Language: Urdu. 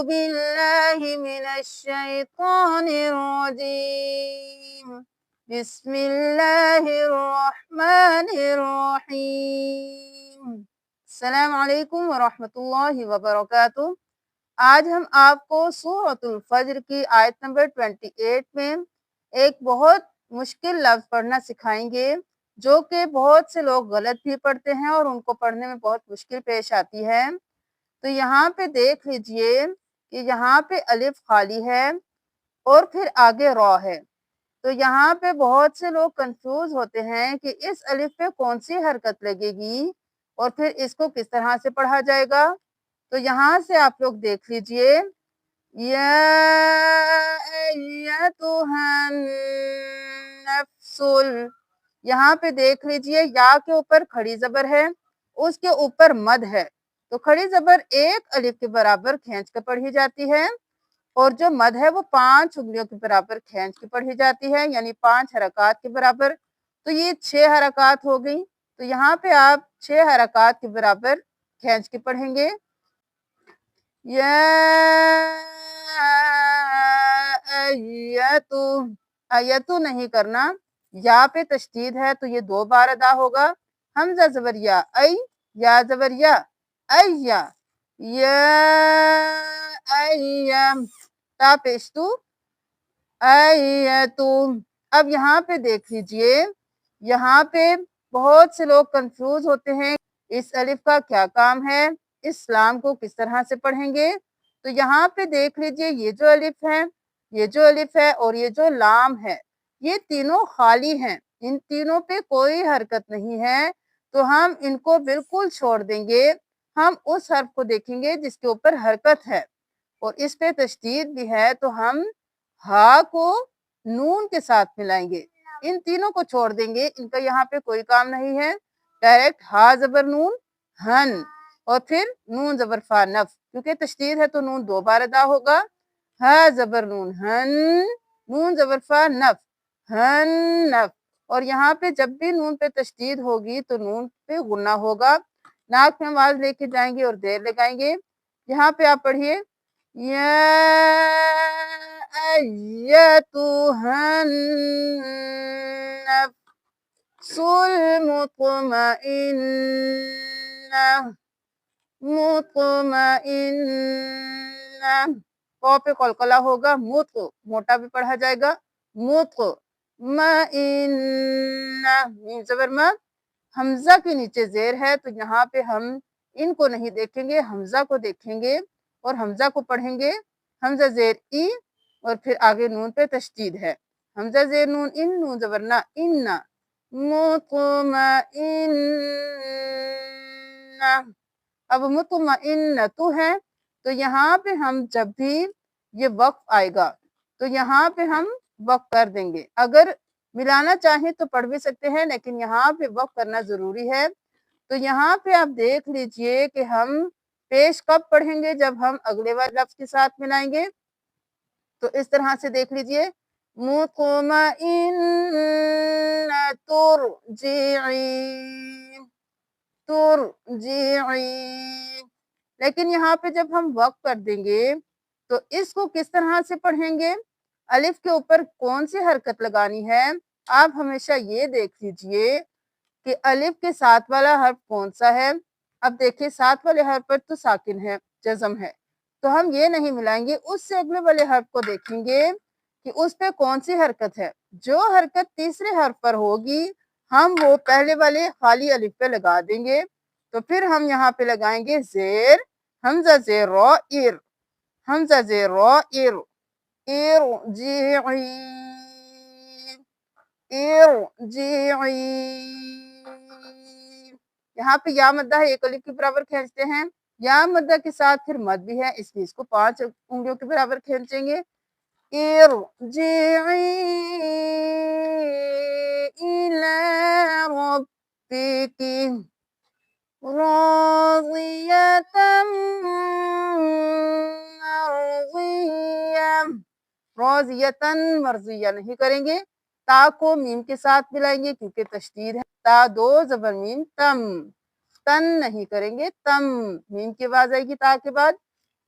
باللہ من الشیطان الرجیم بسم اللہ الرحمن الرحیم۔ السلام علیکم ورحمۃ اللہ وبرکاتہ۔ آج ہم آپ کو سورۃ الفجر کی آیت نمبر 28 میں ایک بہت مشکل لفظ پڑھنا سکھائیں گے، جو کہ بہت سے لوگ غلط بھی پڑھتے ہیں اور ان کو پڑھنے میں بہت مشکل پیش آتی ہے۔ تو یہاں پہ دیکھ لیجئے کہ یہاں پہ الف خالی ہے اور پھر آگے را ہے۔ تو یہاں پہ بہت سے لوگ کنفیوز ہوتے ہیں کہ اس الف پہ کون سی حرکت لگے گی اور پھر اس کو کس طرح سے پڑھا جائے گا۔ تو یہاں سے آپ لوگ دیکھ لیجئے، یا ایتھا النفس، یہاں پہ دیکھ لیجئے یا کے اوپر کھڑی زبر ہے، اس کے اوپر مد ہے۔ تو کھڑی زبر ایک الف کے برابر کھینچ کر پڑھی جاتی ہے اور جو مد ہے وہ 5 انگلیوں کے برابر کھینچ کے پڑھی جاتی ہے، یعنی 5 حرکات کے برابر۔ تو یہ 6 حرکات ہو گئی۔ تو یہاں پہ آپ 6 حرکات کے برابر کھینچ کے پڑھیں گے۔ یا ایتو، ایتو نہیں کرنا، یا پہ تشدید ہے تو یہ 2 بار ادا ہوگا۔ حمزہ زبر یا، ای، یا زبر یا، ایا، یا ایم، تا پیشتو، ایتو۔ اب یہاں پہ دیکھ لیجئے، یہاں پہ بہت سے لوگ کنفیوز ہوتے ہیں اس الف کا کیا کام ہے، اس لام کو کس طرح سے پڑھیں گے۔ تو یہاں پہ دیکھ لیجئے یہ جو الف ہے، یہ جو الف ہے اور یہ جو لام ہے، یہ تینوں خالی ہیں، ان تینوں پہ کوئی حرکت نہیں ہے۔ تو ہم ان کو بالکل چھوڑ دیں گے، ہم اس حرف کو دیکھیں گے جس کے اوپر حرکت ہے اور اس پہ تشدید بھی ہے، تو ہم ہا کو نون کے ساتھ ملائیں گے۔ ان تینوں کو چھوڑ دیں گے، ان کا یہاں پہ کوئی کام نہیں ہے۔ ڈائریکٹ ہا زبر نون، ہن، اور پھر نون زبر فا نف، کیونکہ تشدید ہے تو نون 2 بار ادا ہوگا۔ ہا زبر نون ہن، نون زبر فا نف، ہن نف۔ اور یہاں پہ جب بھی نون پہ تشدید ہوگی تو نون پہ غنہ ہوگا، ناک میں آواز لے کے جائیں گے اور دیر لگائیں گے۔ یہاں پہ آپ پڑھیے، یا ایتھا النفس المطمئنہ، مطمئنہ، قو پہ قلقلہ ہوگا، مط موٹا بھی پڑھا جائے گا، مطمئنہ، میم زبر ما، حمزہ کے نیچے زیر ہے تو یہاں پہ ہم ان کو نہیں دیکھیں گے، حمزہ کو دیکھیں گے اور حمزہ کو پڑھیں گے۔ حمزہ زیر ای اور پھر آگے نون پہ تشدید ہے، حمزہ زیر نون ان، نون زبر نا، اننا، مطمئنہ۔ اب مطمئنۃ ہے تو یہاں پہ ہم جب بھی یہ وقف آئے گا تو یہاں پہ ہم وقف کر دیں گے، اگر ملانا چاہیں تو پڑھ بھی سکتے ہیں لیکن یہاں پہ وقف کرنا ضروری ہے۔ تو یہاں پہ آپ دیکھ لیجئے کہ ہم پیش کب پڑھیں گے، جب ہم اگلے والے لفظ کے ساتھ ملائیں گے۔ تو اس طرح سے دیکھ لیجئے، مطمئنہ ترجعین، ترجعین۔ لیکن یہاں پہ جب ہم وقف کر دیں گے تو اس کو کس طرح سے پڑھیں گے، الف کے اوپر کون سی حرکت لگانی ہے۔ آپ ہمیشہ یہ دیکھ لیجئے کہ الف کے ساتھ والا حرف کون سا ہے۔ اب دیکھیں ساتھ والے حرف پر تو ساکن ہے، جزم ہے، تو ہم یہ نہیں ملائیں گے، اس سے اگلے والے حرف کو دیکھیں گے کہ اس پہ کون سی حرکت ہے۔ جو حرکت تیسرے حرف پر ہوگی ہم وہ پہلے والے خالی الف پہ لگا دیں گے۔ تو پھر ہم یہاں پہ لگائیں گے زیر، حمزہ زیر را ایر، حمزہ زیر را ایر، ارجعی، ارجعی۔ یہاں پہ یا مدہ ہے، ایک الف کے برابر کھینچتے ہیں، یا مدہ کے ساتھ پھر مد بھی ہے، اس لیے اس کو 5 انگلیوں کے برابر کھینچیں گے۔ ارجعی الی ربک راضیۃ مرضیہ، راضیۃ مرضیہ نہیں کریں گے، تا کو میم کے ساتھ ملائیں گے کیونکہ تشدید ہے، تا 2 زبر میم، تم، تن نہیں کریں گے، تم، میم کی آواز آئے گی تا کے بعد۔